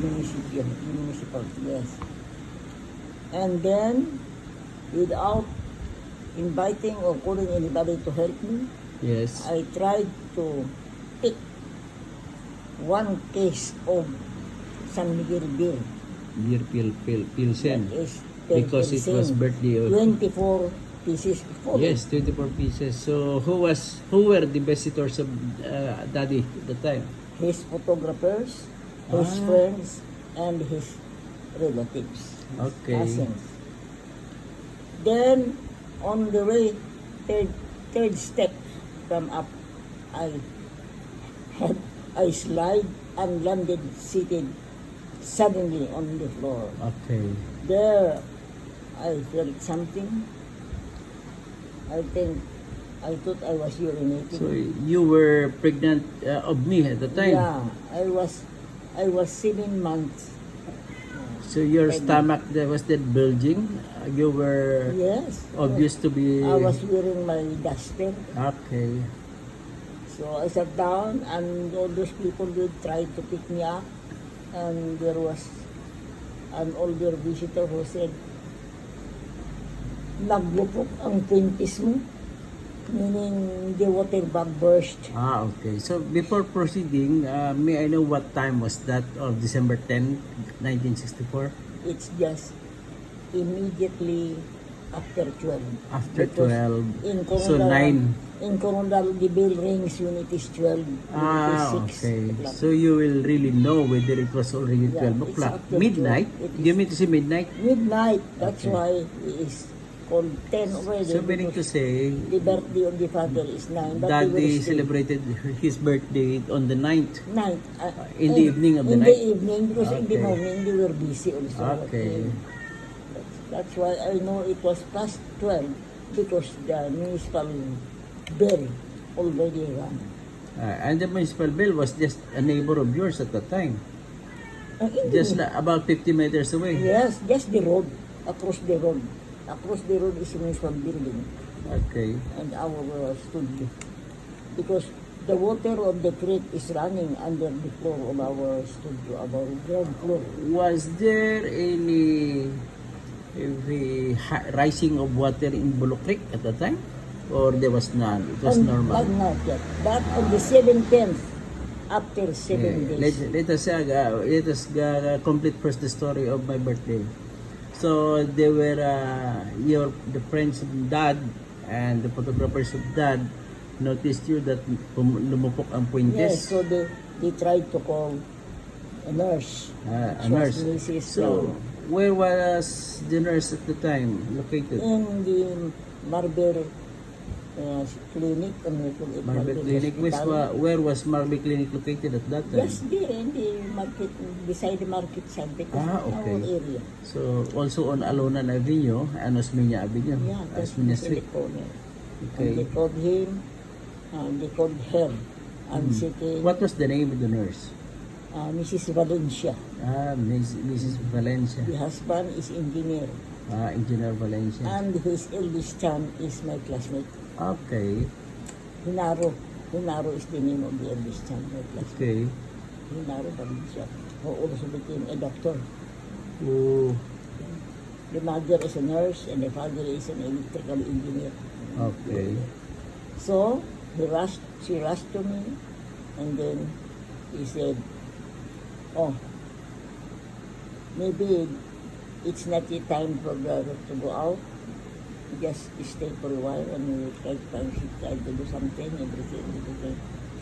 municipal, yes. And then, without inviting or calling anybody to help me, Yes. I tried to pick one case of San Miguel beer. Beer Pilsen. That is Because it was birthday of... 24 pieces full. Yes, 24 pieces. So who were the visitors of Daddy at the time? His photographers, his friends, and his relatives, Okay. cousins. Then, on the way, third step from up, I slide and landed seated suddenly on the floor. Okay. There, I felt something. I thought I was urinating. So you were pregnant of me at the time? Yeah, I was 7 months. So your pregnant. stomach was that bulging? You were Yes. obvious to be... I was wearing my duster. Okay. So I sat down and all those people would try to pick me up. And there was an older visitor who said, nagbupok ang pintis mo. Meaning the water bag burst. Okay. So before proceeding, may I know what time was that of December 10, 1964? It's just immediately after 12. After Because 12. In So Corondal, 9. In Corondal, the bell rings when it is 12. When it is 6 Okay. o'clock. So you will really know whether it was already Yeah, 12 it's o'clock. after Midnight? 12. It Do you is- mean to say midnight? Midnight. That's Okay. why it is called 10 already. So meaning to because say, the birthday of the father is 9. But Daddy they will stay celebrated his birthday on the 9th. 9. In the evening of the in night? the evening, because in the Okay. morning they were busy also. Okay. That's why I know it was past 12 because the municipal bell already rang. And the municipal bill was just a neighbor of yours at the time. In Just the, about 50 meters away. yes, just the road, across the road. Across the road is a municipal building Okay. and our studio. Because the water of the creek is running under the floor of our studio, our ground floor. Was there any rising of water in Bulok Creek at the time? Or there was none? It was normal? Not yet. But on the 17th, after 7 days. Let us complete first the story of my birthday. So they were the friends of Dad and the photographers of Dad noticed you that lumupok ang Yes, puentes. so they tried to call a nurse. A It was nurse. Mrs. So where was the nurse at the time located? in the Marber clinic, Marble Clinic. Where was Marble Clinic located at that time? Yes, there in the market, beside the market side, because Okay. our area. So also on Alonan Avenue and Osmeña Avenue. Yeah, that's Osmeña in the Street. corner. And Okay. they called him, and they called her, and she came, What was the name of the nurse? Mrs. Valencia. Mrs. Valencia. The husband is engineer, Engineer Valencia. and his eldest son is my classmate. Okay. Hinaro is the name of the eldest son, my classmate. Okay. Hinaro Valencia, who also became a doctor. Oh, The mother is a nurse, and the father is an electrical engineer. okay. So she rushed to me, and then he said, "Oh, maybe it's not yet time for brother to go out. Just stay for a while, and we will try to do something, everything.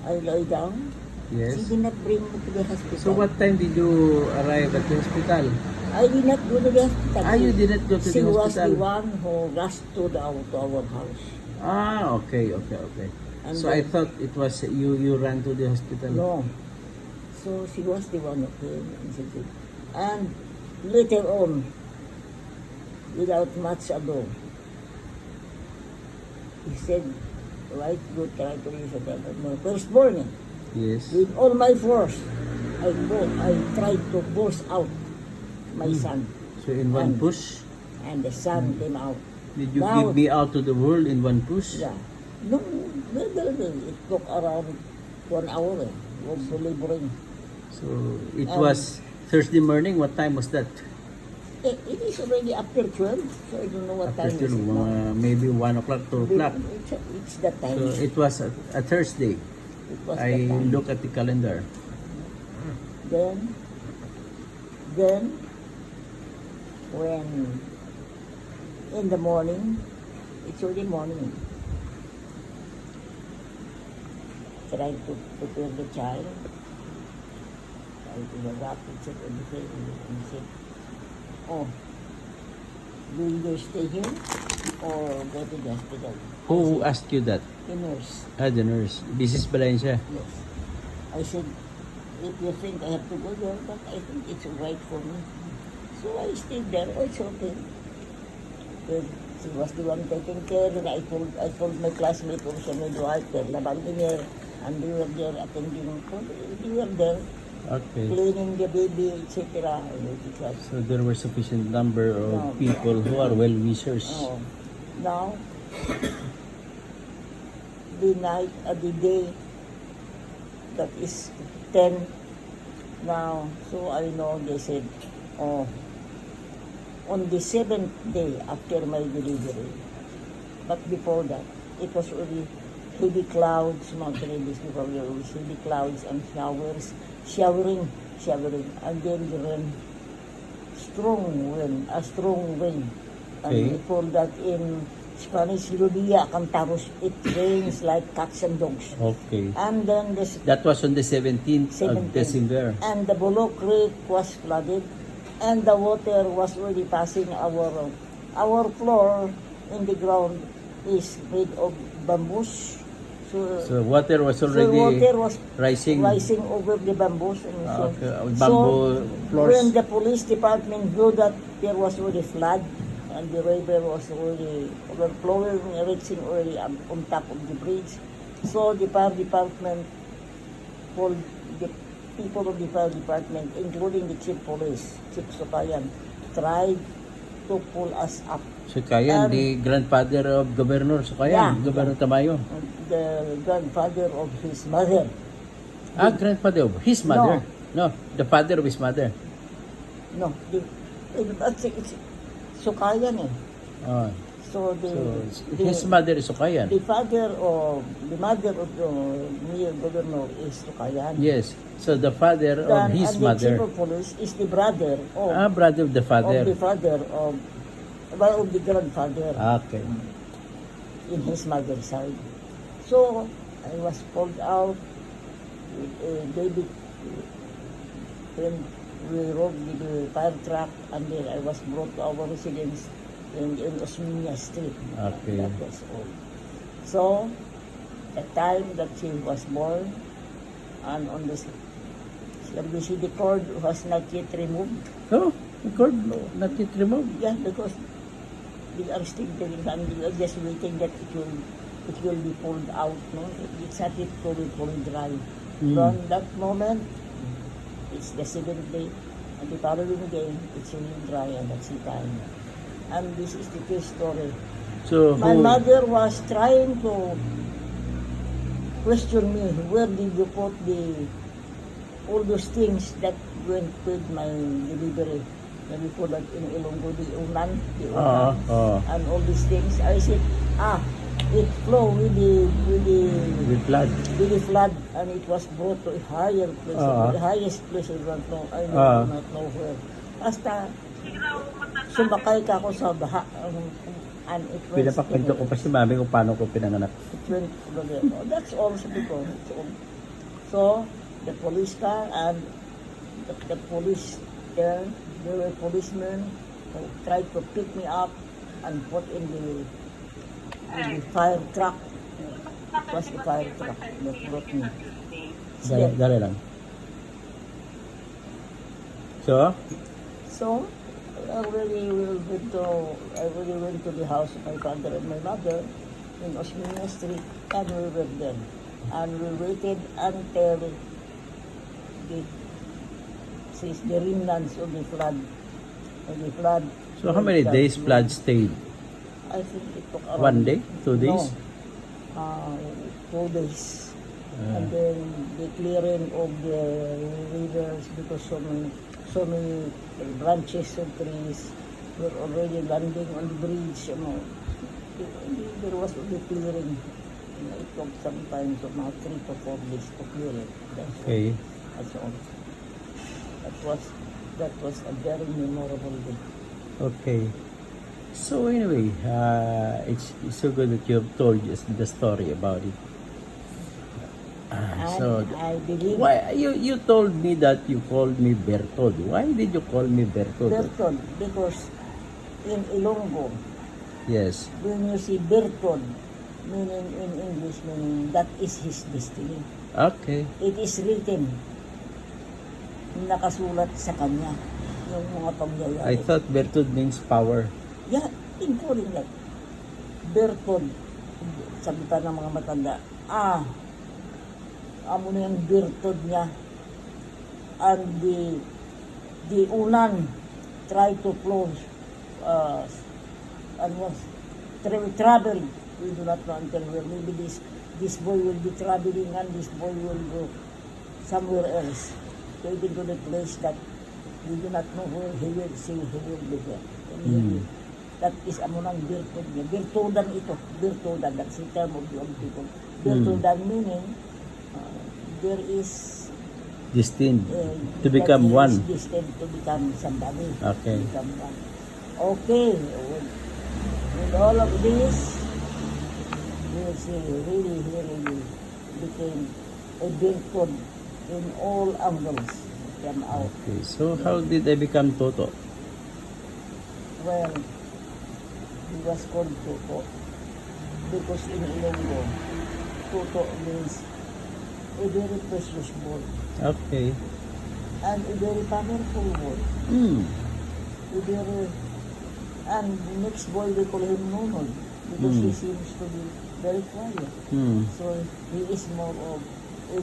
I lie down. Yes. She did not bring me to the hospital. So what time did you arrive at the hospital? I did not go to the hospital. You did not go to She the was the hospital? one who rushed to our house. Okay. And So I then- thought it was you ran to the hospital. No. So she was the one who came and said it. And later on, without much ado, he said, right, good, try to use it. My firstborn, Yes. with all my force, I tried to force out my son. So in one And- push, And the son came out. did you Now- give me out to the world in one push? Yeah. No, it took around 1 hour of delivering. So it was Thursday morning, what time was that? It is already after 12, so I don't know what After time is 12, it now. maybe 1 o'clock, 2 o'clock. It's that time. So it was a Thursday. It was I that time. look at the calendar. Then, when in the morning, it's early morning, trying to prepare the child, I wrap it, check everything, and said, oh, will you stay here or go to the hospital? Who asked you that? The nurse. The nurse. Mrs. Valencia. Yes. I said, if you think I have to go there, but I think it's right for me. So I stayed there. Oh, it's okay. Then she was the one taking care, and I told my classmate also, my daughter, Labandinger, and they were there attending. They were there Okay. cleaning the baby, etc. So there were sufficient number of No. people who are well-wishers. Oh. Now, the day that is 10 now, so I know they said, oh, on the 7th day after my delivery, but before that, it was already heavy clouds, mountain days before there was heavy clouds and showering, and then the rain, a strong wind. And Okay. we call that in Spanish, Ludia Cantaros. It rains like cats and dogs. Okay. And then That was on the 17th of 17th. December. And the Bolo Creek was flooded, and the water was already passing our floor in the ground is made of bamboos. So water was already water was rising. over the bamboos. And Okay. so Bamboo floors. when the police department knew that there was already flood and the river was already overflowing, reaching already on top of the bridge, so the fire department called the people of the fire department, including the chief police, Chief Sukayan, tried to pull us up. Sukayan, the grandfather of Governor Sukayan, Yeah. Governor Tamayo. The grandfather of his mother. Grandfather of his mother. No, the father of his mother. No, it's Sukayan eh. Oh, So his mother is Sukayan. the mother of the mayor governor is Sukayan. Yes. So the father of his And the chief mother. of police is the brother of, Brother of the father. of the father of the grandfather Okay. in his mother's side. So I was pulled out with a baby when we rode with the fire truck, and then I was brought to our residence in Osminia Street. Okay. That was all. So the time that she was born, and on the CBCD cord was not yet removed. Oh, the cord not yet removed. Yeah, because we are still doing and we are just waiting that it will be pulled out. No, it's not yet fully dry. From that moment, it's the 7th day, and the following day, it's really dry, and that's the time. And this is the true story. So My mother was trying to question me, where did you put all those things that went with my delivery? And we put that in Ilonggo, the unan, and all these things. I said, it flowed with the flood, and it was brought to a higher place, the highest place I don't know. I do not know where. Basta, sumakay ka ako sa baha, and it went. Pinapakwento ko pa si mami kung paano ko pinanganak. It went. That's all because. So the police car and the police there were policemen who tried to pick me up and put in the fire truck. It was the fire truck that brought me. Dali lang. So, I really went to the house of my father and my mother in Osminia Street, and we were there. And we waited until the remnants of the flood. so how many days flood stayed? I think it took around 1 day? 2 days? No, 2 days. And then the clearing of the rivers because so many branches of trees were already landing on the bridge. You know, there was only clearing. You know, it took sometimes about 3 to 4 days to clear it. Okay. That's all. That was a very memorable day. Okay. So anyway, it's so good that you've told us the story about it. And So I believe why you told me that you called me Bertod? Why did you call me Bertod? Bertod, because in Ilonggo, Yes. when you see Bertod, meaning in English, meaning that is his destiny. Okay. It is written, nakasulat sa kanya, yung mga pangyayari. I thought Bertod means power. Yeah, including that. Bertod, sabi pa ng mga matanda, amo na yung Bertod niya. And the unan tried to close, travel. We do not know until where. Maybe this boy will be traveling and this boy will go somewhere else. So even to the place that we do not know where he will be there. That is amunang Bertod niya. Bertodan ito. Bertodan, that's the term of the old people. Bertodan meaning there is Destined to become that he one. is destined to become somebody. Okay. To become one. Okay. With all of this, we will see really became a Bertod in all angles. Came out. Okay. So how did I become Toto? Well, he was called Toto because in Ilonggo, Toto means a very precious boy Okay. and a very powerful boy. And the next boy we call him Nonol because he seems to be very quiet. So he is more of a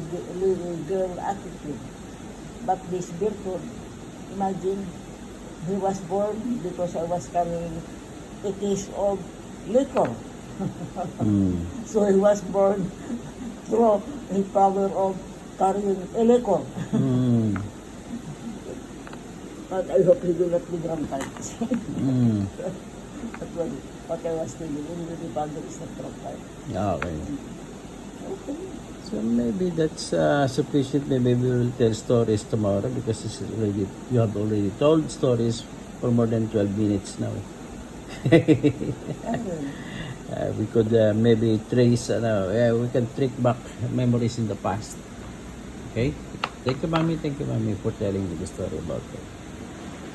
girl attitude. But this Bertod, imagine, he was born because I was carrying a case of liquor. So he was born through the power of carrying a liquor. But I hope he will not be drunkard. That's what I was thinking. Only the father is not drunkard. Okay. Okay. So maybe that's sufficient. Maybe we will tell stories tomorrow because you have already told stories for more than 12 minutes now. We could maybe trace, we can track back memories in the past. Okay? Thank you, Mami. Thank you, Mami, for telling me the story about it.